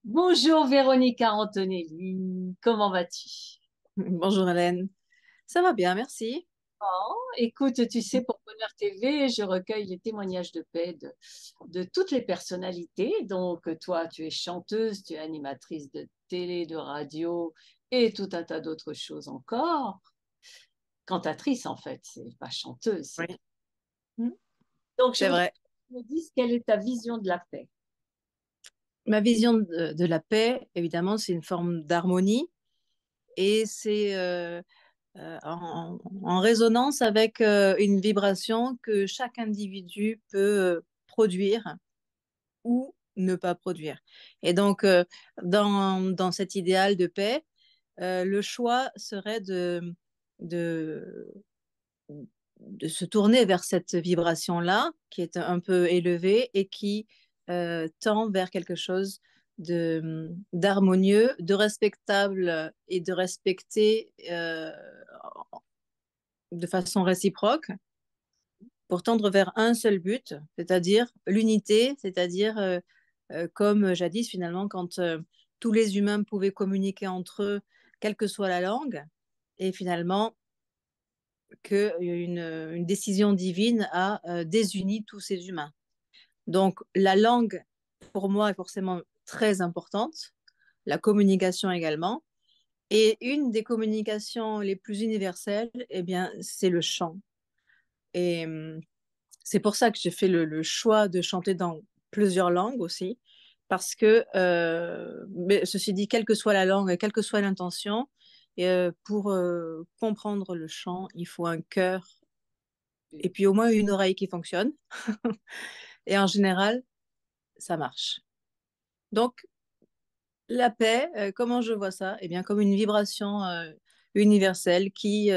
Bonjour Véronica Antonelli, comment vas-tu? Bonjour Hélène, ça va bien, merci. Écoute, tu sais, pour Bonheur TV, je recueille les témoignages de paix de toutes les personnalités. Donc, toi, tu es chanteuse, tu es animatrice de télé, de radio et tout un tas d'autres choses encore. Cantatrice, en fait, c'est pas chanteuse. Oui, mm, Donc, je c'est voudrais vrai. que tu me dises quelle est ta vision de la paix. Ma vision de la paix, évidemment, c'est une forme d'harmonie et c'est en résonance avec une vibration que chaque individu peut produire ou ne pas produire. Et donc, dans cet idéal de paix, le choix serait de, de se tourner vers cette vibration-là, qui est un peu élevée et qui tend vers quelque chose d'harmonieux, de respectable et de respecté de façon réciproque pour tendre vers un seul but, c'est-à-dire l'unité, c'est-à-dire comme jadis finalement quand tous les humains pouvaient communiquer entre eux, quelle que soit la langue, et finalement qu'une décision divine a désuni tous ces humains. Donc la langue, pour moi, est forcément très importante, la communication également. Et une des communications les plus universelles, eh bien, c'est le chant. Et c'est pour ça que j'ai fait le choix de chanter dans plusieurs langues aussi, parce que, mais ceci dit, quelle que soit la langue, quelle que soit l'intention, pour comprendre le chant, il faut un cœur et puis au moins une oreille qui fonctionne. Et en général, ça marche. Donc, la paix, comment je vois ça? Eh bien, comme une vibration universelle qui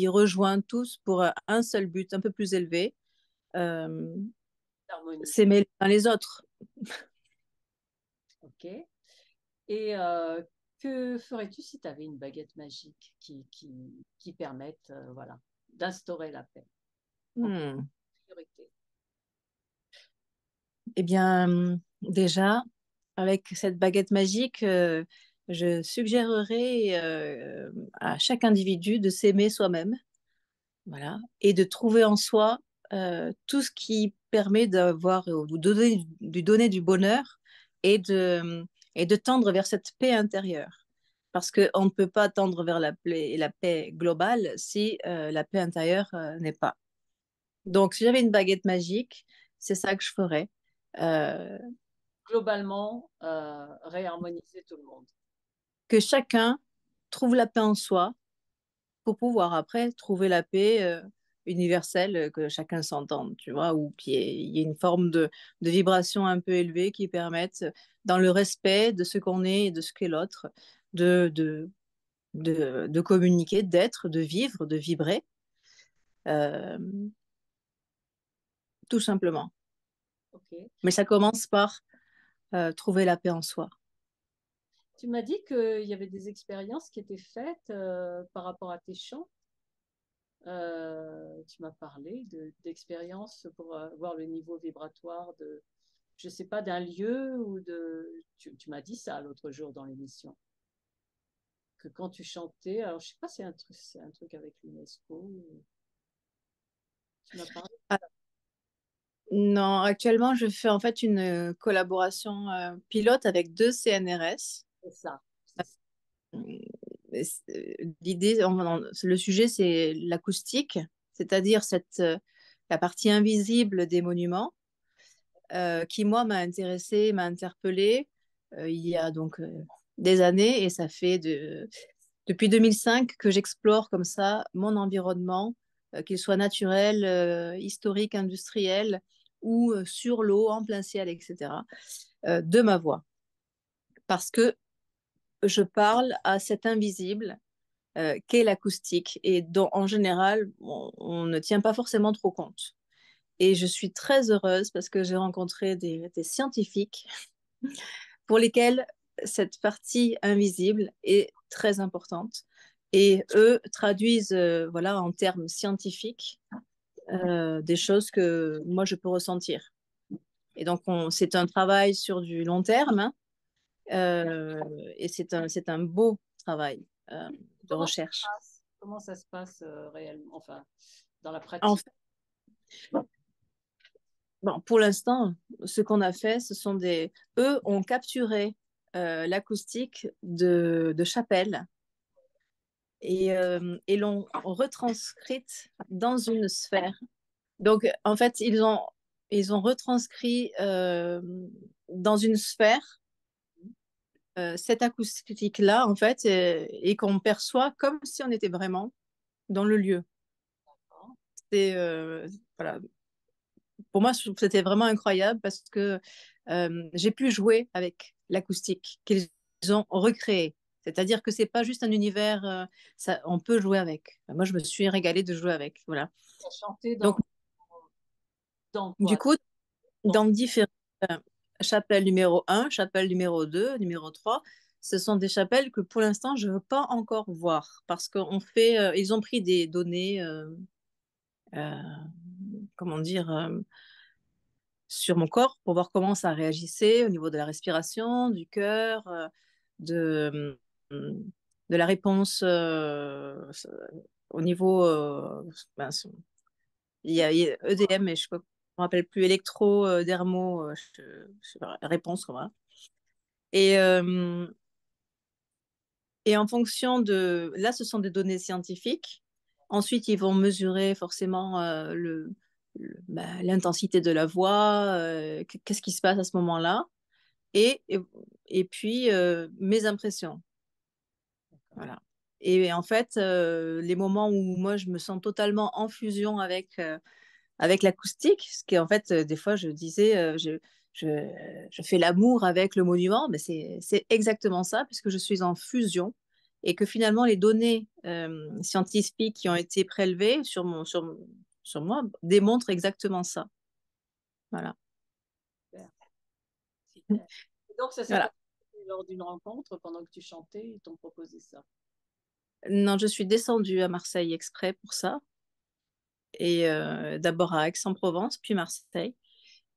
rejoint tous pour un seul but un peu plus élevé, euh, L'harmonie, s'aimer les uns les autres. ok. Et que ferais-tu si tu avais une baguette magique qui permette voilà, d'instaurer la paix en Hmm. priorité? Eh bien, déjà, avec cette baguette magique, je suggérerais à chaque individu de s'aimer soi-même, voilà, et de trouver en soi tout ce qui permet d'avoir, de donner du bonheur et et de tendre vers cette paix intérieure. Parce qu'on ne peut pas tendre vers la paix globale si la paix intérieure n'est pas. Donc, si j'avais une baguette magique, c'est ça que je ferais. Euh, Globalement, réharmoniser tout le monde. que chacun trouve la paix en soi pour pouvoir après trouver la paix universelle, que chacun s'entende, tu vois, ou qu'il y ait une forme de vibration un peu élevée qui permette, dans le respect de ce qu'on est et de ce qu'est l'autre, de, de, de communiquer, d'être, de vivre, de vibrer, euh, tout simplement. Ok. Mais ça commence par trouver la paix en soi. Tu m'as dit qu'il y avait des expériences qui étaient faites par rapport à tes chants. Tu m'as parlé d'expériences pour voir le niveau vibratoire de, je sais pas, d'un lieu ou de. Tu m'as dit ça l'autre jour dans l'émission. Que quand tu chantais, alors je sais pas, c'est un truc avec l'UNESCO. Tu m'as parlé Ah, non, actuellement, je fais en fait une collaboration pilote avec deux CNRS. de ça. C'est ça. L'idée, le sujet, c'est l'acoustique, c'est-à-dire la partie invisible des monuments, qui, moi, m'a intéressée, m'a interpellée il y a donc des années, et ça fait depuis 2005 que j'explore comme ça mon environnement, qu'il soit naturel, historique, industriel, ou sur l'eau, en plein ciel, etc., de ma voix. Parce que je parle à cet invisible qu'est l'acoustique et dont en général on ne tient pas forcément trop compte. Et je suis très heureuse parce que j'ai rencontré des scientifiques pour lesquels cette partie invisible est très importante. Et eux traduisent voilà, en termes scientifiques des choses que moi je peux ressentir. Et donc c'est un travail sur du long terme, hein, Et c'est un beau travail de Comment ça se recherche. passe? Comment ça se passe réellement, enfin, dans la En pratique? fait, bon, pour l'instant, ce qu'on a fait, ce sont des... Eux ont capturé l'acoustique de chapelle et l'ont retranscrite dans une sphère. Donc, en fait, ils ont retranscrit dans une sphère cette acoustique-là, en fait, et qu'on perçoit comme si on était vraiment dans le lieu. C'est, voilà. Pour moi, je trouve que c'était vraiment incroyable parce que j'ai pu jouer avec l'acoustique qu'ils ont recréé. C'est-à-dire que c'est pas juste un univers, ça, on peut jouer avec. Moi, je me suis régalée de jouer avec. Voilà. Tu as chanté Donc, dans du quoi? coup, Dans dans différentes euh, chapelles numéro un, chapelle numéro 2, numéro 3, ce sont des chapelles que pour l'instant, je ne veux pas encore voir parce ils ont pris des données, euh, comment dire, sur mon corps pour voir comment ça réagissait au niveau de la respiration, du cœur, de, de la réponse au niveau. Ben, il y a EDM, mais je ne me rappelle plus, électro-dermo, je sais pas, réponse, quoi. Et, euh, et en fonction de... Là, ce sont des données scientifiques. Ensuite, ils vont mesurer forcément l'intensité de la voix, qu'est-ce qui se passe à ce moment-là, et, et, et puis mes impressions. Voilà. Et en fait, les moments où moi, je me sens totalement en fusion avec l'acoustique, ce qui en fait, des fois, je disais, je, je fais l'amour avec le monument, mais c'est exactement ça, puisque je suis en fusion et que finalement, les données scientifiques qui ont été prélevées sur moi démontrent exactement ça. Voilà. super, super. Et donc, ça s'est Voilà. passé lors d'une rencontre pendant que tu chantais, ils t'ont proposé ça. Non, je suis descendue à Marseille exprès pour ça, et d'abord à Aix-en-Provence, puis Marseille.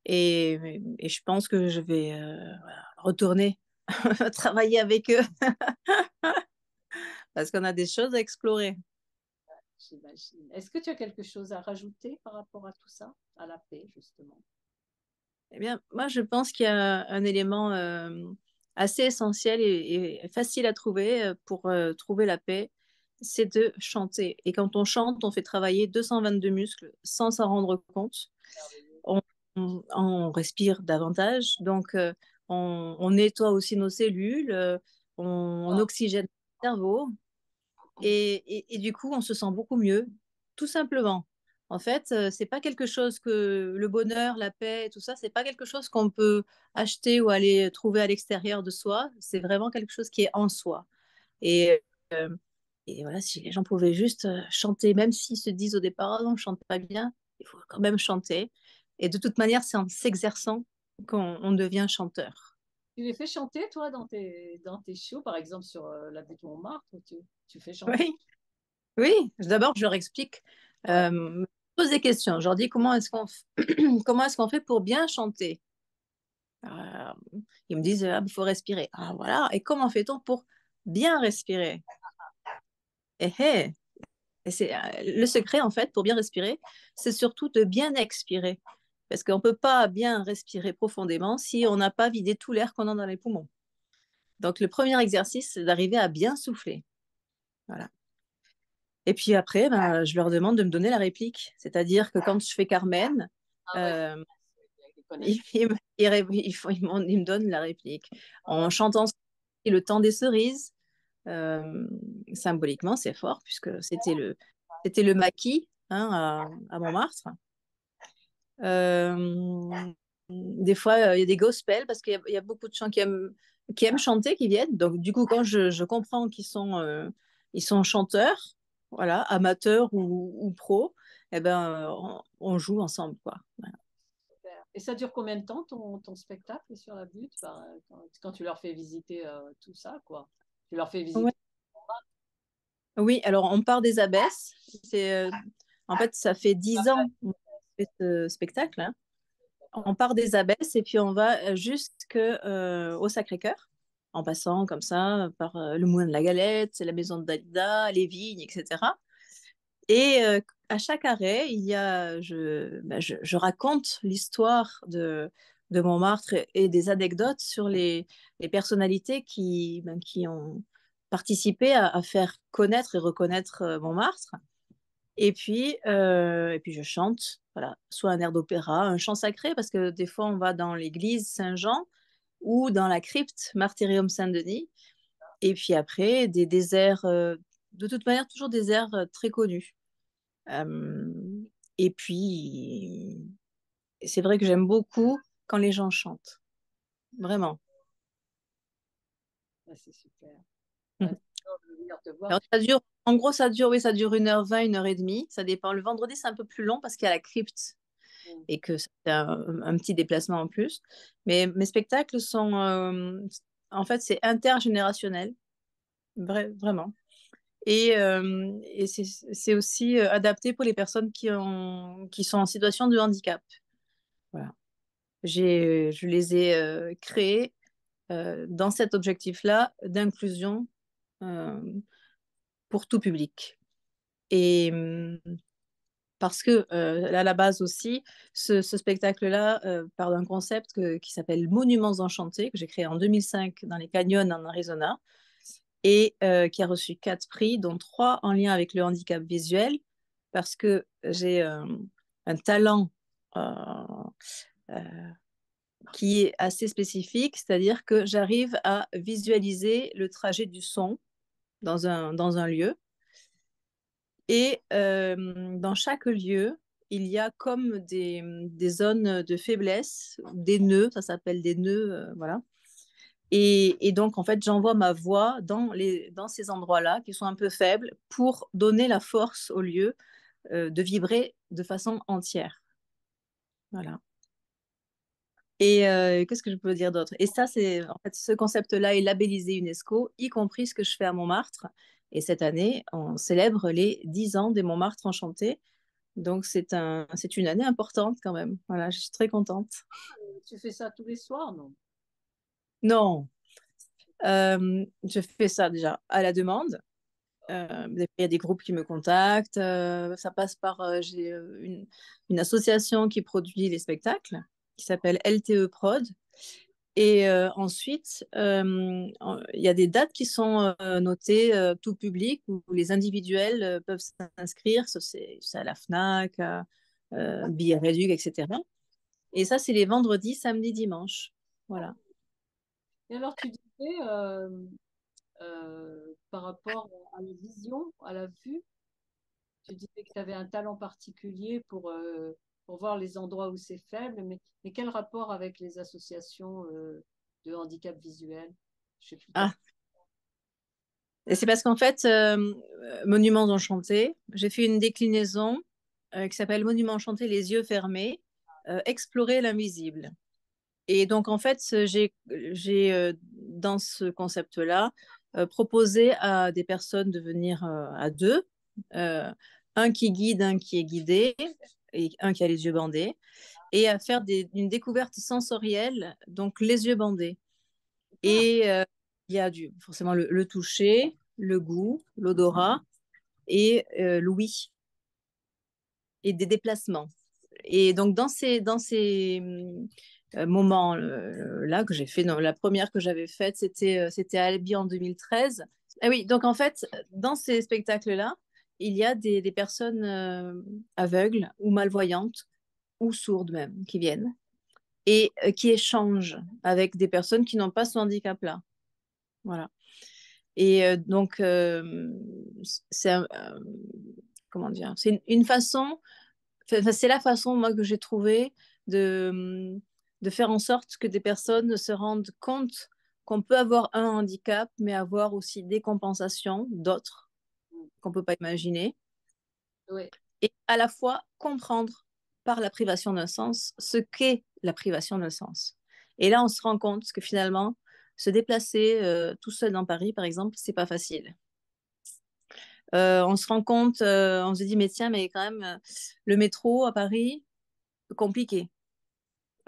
Et je pense que je vais voilà, retourner travailler avec eux parce qu'on a des choses à explorer. J'imagine. Est-ce que tu as quelque chose à rajouter par rapport à tout ça, à la paix, justement? Eh bien, moi, je pense qu'il y a un élément assez essentiel et facile à trouver pour trouver la paix, c'est de chanter. Et quand on chante, on fait travailler 222 muscles sans s'en rendre compte. On, on respire davantage, donc on nettoie aussi nos cellules, on oxygène le cerveau. Et du coup, on se sent beaucoup mieux, tout simplement. En fait, c'est pas quelque chose que le bonheur, la paix, tout ça, c'est pas quelque chose qu'on peut acheter ou aller trouver à l'extérieur de soi. C'est vraiment quelque chose qui est en soi. Et, euh, et voilà, si les gens pouvaient juste chanter, même s'ils se disent au départ, oh non, je chante pas bien, il faut quand même chanter. Et de toute manière, c'est en s'exerçant qu'on devient chanteur. Tu les fais chanter, toi, dans tes shows, par exemple sur la butte Montmartre, où tu fais chanter? Oui, oui. D'abord, je leur explique. Ouais. Je pose des questions. Je leur dis comment est-ce qu'on fait pour bien chanter. Euh, Ils me disent, ah, il faut respirer. Ah, voilà. Et comment fait-on pour bien respirer? Et, hey, et c'est le secret, en fait, pour bien respirer, c'est surtout de bien expirer. Parce qu'on ne peut pas bien respirer profondément si on n'a pas vidé tout l'air qu'on a dans les poumons. Donc, le premier exercice, c'est d'arriver à bien souffler. Voilà. Et puis après, ben, je leur demande de me donner la réplique. C'est-à-dire que quand je fais Carmen, Ah ouais, euh, je connais. ils me donnent la réplique. En chantant le temps des cerises, euh, symboliquement, c'est fort, puisque c'était le maquis hein, à Montmartre. Des fois, il y a des gospels, parce qu'il y a beaucoup de gens qui aiment chanter, qui viennent. Donc, du coup, quand je comprends ils sont chanteurs, voilà, amateurs ou pros, eh ben, on joue ensemble, quoi. Voilà. Super. Et ça dure combien de temps ton spectacle sur la butte? Enfin, quand tu leur fais visiter tout ça, quoi. Tu leur fais Ouais. visiter. Oui, alors on part des abbesses. En fait, ça fait 10 ans qu'on fait ce spectacle, hein. On part des abbesses et puis on va jusqu'au Sacré-Cœur. en passant comme ça par le Moulin de la Galette, la maison de Dalida, les vignes, etc. Et à chaque arrêt, je raconte l'histoire de Montmartre et des anecdotes sur les personnalités qui ont participé à faire connaître et reconnaître Montmartre. Et puis je chante, voilà, soit un air d'opéra, un chant sacré, parce que des fois on va dans l'église Saint-Jean ou dans la crypte Martyrium Saint-Denis. Et puis après, des airs, de toute manière, toujours des airs très connus. Euh, et puis, c'est vrai que j'aime beaucoup quand les gens chantent. Vraiment. Ah, c'est super. Ah, Mhm. je veux venir te voir. Alors, ça dure, en gros, ça dure 1h20, 1h30. Ça dépend. Le vendredi, c'est un peu plus long parce qu'il y a la crypte Mm. et que c'est un petit déplacement en plus. Mais mes spectacles sont, en fait, c'est intergénérationnel. Vraiment. Et c'est aussi adapté pour les personnes qui sont en situation de handicap. Voilà. Je les ai créés dans cet objectif-là d'inclusion euh, pour tout public. Et parce que à la base aussi, ce spectacle-là part d'un concept qui s'appelle Monuments Enchantés, que j'ai créé en 2005 dans les canyons en Arizona, et qui a reçu 4 prix, dont 3 en lien avec le handicap visuel, parce que j'ai un talent euh, euh, qui est assez spécifique, c'est-à-dire que j'arrive à visualiser le trajet du son dans un lieu. Et dans chaque lieu, il y a comme des zones de faiblesse, des nœuds, ça s'appelle des nœuds, voilà. Et donc, en fait, j'envoie ma voix dans ces endroits-là qui sont un peu faibles pour donner la force au lieu de vibrer de façon entière. Voilà. Et qu'est-ce que je peux dire d'autre? Et ça, en fait, ce concept-là est labellisé UNESCO, y compris ce que je fais à Montmartre. Et cette année, on célèbre les 10 ans des Montmartre Enchantés. Donc, c'est une année importante quand même. Voilà, je suis très contente. Tu fais ça tous les soirs, non? Non, je fais ça déjà à la demande. Il y a des groupes qui me contactent. Ça passe par j'ai une association qui produit les spectacles qui s'appelle LTE Prod. Et ensuite, il y a des dates qui sont notées tout public où les individuels peuvent s'inscrire. Ça, c'est à la FNAC, Billets Réduc, etc. Et ça, c'est les vendredis, samedis, dimanches. Voilà. Et alors, tu disais, par rapport à la vision, à la vue, tu disais que tu avais un talent particulier pour voir les endroits où c'est faible, mais quel rapport avec les associations de handicap visuel? Je sais plus Ah, et c'est parce qu'en fait, Monuments Enchantés, j'ai fait une déclinaison qui s'appelle Monuments Enchantés, les yeux fermés, explorer l'invisible. Et donc, en fait, dans ce concept-là, proposé à des personnes de venir à deux, euh, un qui guide, un qui est guidé, et un qui a les yeux bandés, et à faire une découverte sensorielle, donc les yeux bandés. Ah, Et il y a forcément le toucher, le goût, l'odorat et l'ouïe, et des déplacements. Et donc, dans ces moments-là que j'ai fait, non, la première que j'avais faite, c'était à Albi en 2013. Ah oui, donc en fait, dans ces spectacles-là, il y a des personnes aveugles ou malvoyantes ou sourdes même qui viennent et qui échangent avec des personnes qui n'ont pas ce handicap-là. Voilà. Et donc, c'est comment dire, c'est une façon. Enfin, c'est la façon, moi, que j'ai trouvé de faire en sorte que des personnes se rendent compte qu'on peut avoir un handicap, mais avoir aussi des compensations d'autres qu'on ne peut pas imaginer, oui. et à la fois comprendre par la privation d'un sens ce qu'est la privation d'un sens. Et là, on se rend compte que finalement, se déplacer tout seul dans Paris, par exemple, c'est pas facile. On se rend compte, on se dit, mais tiens, mais quand même, le métro à Paris, compliqué.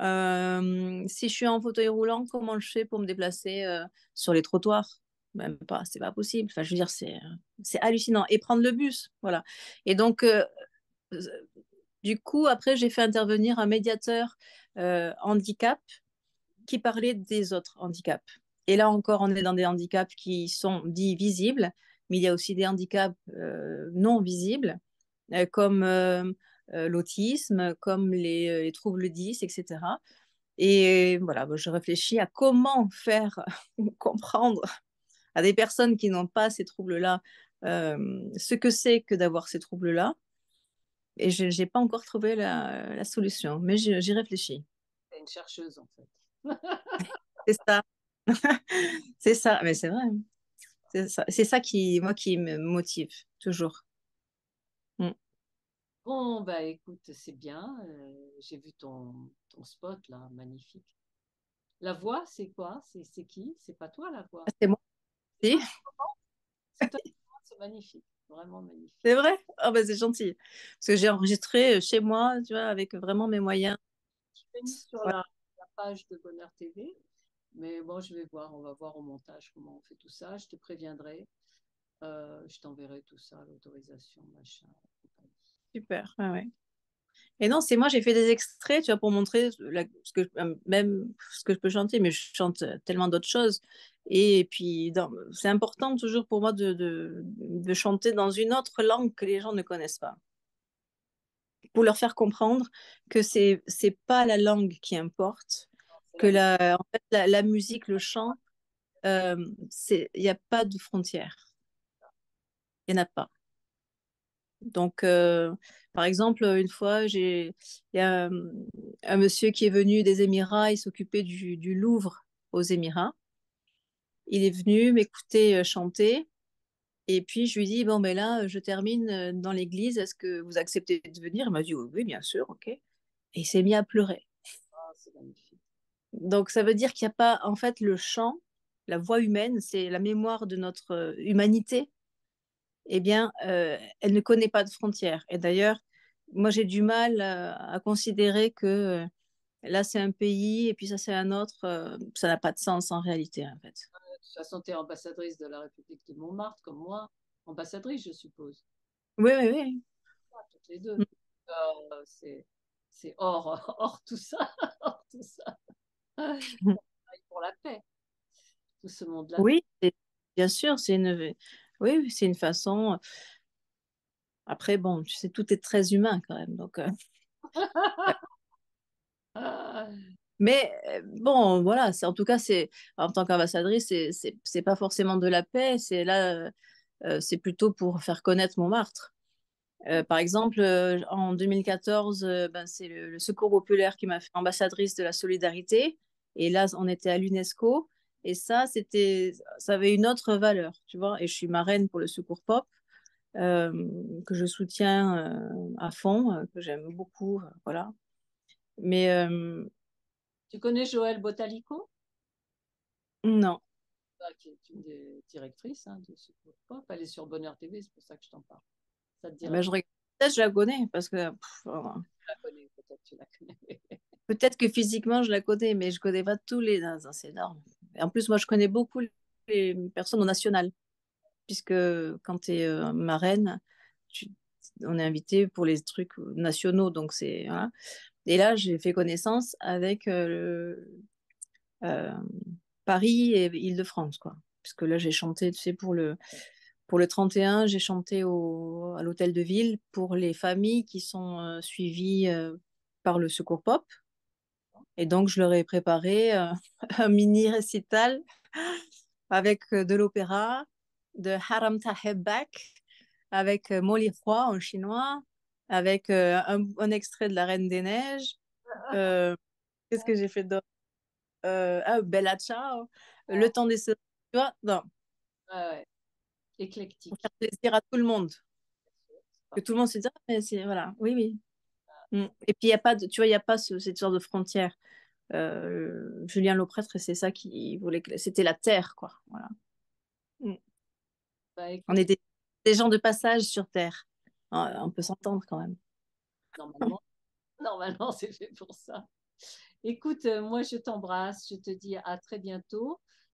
Si je suis en fauteuil roulant, comment je fais pour me déplacer sur les trottoirs? Même pas, c'est pas possible. Enfin, je veux dire, c'est hallucinant. Et prendre le bus, voilà. Et donc, euh, du coup, après, j'ai fait intervenir un médiateur handicap qui parlait des autres handicaps. Et là encore, on est dans des handicaps qui sont dits visibles, mais il y a aussi des handicaps non visibles, comme l'autisme, comme les troubles 10, etc. Et voilà, moi, je réfléchis à comment faire comprendre à des personnes qui n'ont pas ces troubles-là ce que c'est que d'avoir ces troubles-là. Et je n'ai pas encore trouvé la solution, mais j'y réfléchis. T'es une chercheuse, en fait. C'est ça. C'est ça, mais c'est vrai. C'est ça qui, moi, qui me motive toujours. Mm. Bon, bah écoute, c'est bien. J'ai vu ton spot là, magnifique. La voix, c'est quoi? C'est qui? C'est pas toi la voix. C'est moi C'est aussi. toi, c'est toi, c'est magnifique, vraiment magnifique. C'est vrai? Ah bah c'est gentil. Parce que j'ai enregistré chez moi, tu vois, avec vraiment mes moyens. Je l'ai mis sur Voilà. la page de Bonheur TV, mais bon, je vais voir, on va voir au montage comment on fait tout ça. Je te préviendrai, je t'enverrai tout ça, l'autorisation, machin. Super. Ouais, ouais. Et non, c'est moi, j'ai fait des extraits, tu vois, pour montrer ce que, même ce que je peux chanter, mais je chante tellement d'autres choses. Et puis, c'est important toujours pour moi de chanter dans une autre langue que les gens ne connaissent pas, pour leur faire comprendre que c'est pas la langue qui importe, C'est que la vie. en fait, la musique, le chant, il n'y a pas de frontières. Il n'y en a pas. Donc, par exemple, une fois, il y a un monsieur qui est venu des Émirats, il s'occupait du Louvre aux Émirats. Il est venu m'écouter chanter. Et puis, je lui dis, bon, ben là, je termine dans l'église. Est-ce que vous acceptez de venir? Il m'a dit, oui, oui, bien sûr, OK. Et il s'est mis à pleurer. Ah, c'est magnifique. Donc, ça veut dire qu'il n'y a pas, en fait, le chant, la voix humaine, c'est la mémoire de notre humanité. Eh bien, elle ne connaît pas de frontières. Et d'ailleurs, moi, j'ai du mal à considérer que là, c'est un pays et puis ça, c'est un autre. Ça n'a pas de sens en réalité, en fait. De toute façon, tu es ambassadrice de la République de Montmartre, comme moi. Ambassadrice, je suppose. Oui, oui, oui. Ah, toutes les deux. C'est hors, hors tout ça, hors tout ça. Pour la paix, tout ce monde-là. Oui, bien sûr, oui, oui, c'est une façon. Après, bon, tu sais, tout est très humain quand même. Donc, ouais. Ah, Mais bon, voilà, en tout cas, en tant qu'ambassadrice, c'est pas forcément de la paix. C'est là, c'est plutôt pour faire connaître Montmartre. Par exemple, en 2014, ben, c'est le Secours populaire qui m'a fait ambassadrice de la solidarité. Et là, on était à l'UNESCO. Et ça avait une autre valeur, tu vois. Et je suis marraine pour le Secours Pop, euh, que je soutiens à fond, que j'aime beaucoup, voilà. Mais tu connais Joëlle Botalico, non. qui est une des directrices hein, de ce groupe. Elle est sur Bonheur TV, c'est pour ça que je t'en parle. Ça te Eh dira. ben, peut-être je la connais, parce que Tu la connais, peut-être tu la connais. peut-être que physiquement, je la connais, mais je connais pas tous les. Non, c'est énorme. Et en plus, moi, je connais beaucoup les personnes au national, puisque quand tu es marraine, tu- on est invité pour les trucs nationaux. Donc c'est voilà. Et là, j'ai fait connaissance avec euh, Paris et Île-de-France, quoi. Puisque là, j'ai chanté, tu sais, pour le 31, j'ai chanté à l'hôtel de ville pour les familles qui sont suivies par le Secours Pop. Et donc, je leur ai préparé un mini récital avec de l'opéra, de Haram Tahebbak, avec Molly Roy en chinois, avec un extrait de La Reine des Neiges. Euh, Qu'est-ce que j'ai fait d'autre? Bella Ciao, Le temps des cerises, tu vois, non, Ouais, ouais. pour Éclectique. faire plaisir à tout le monde. C'est Que tout le parfait. monde se dise, ah, mais c'est, voilà, oui, oui. Mm. Et puis, il n'y a pas de, tu vois, il n'y a pas cette sorte de frontière. Julien Lauprêtre, et c'est ça qui voulait, c'était la terre, quoi. Voilà. Mm. Bah On écoute, est des gens de passage sur terre. On peut s'entendre quand même. normalement, normalement c'est fait pour ça. Écoute, moi je t'embrasse, je te dis à très bientôt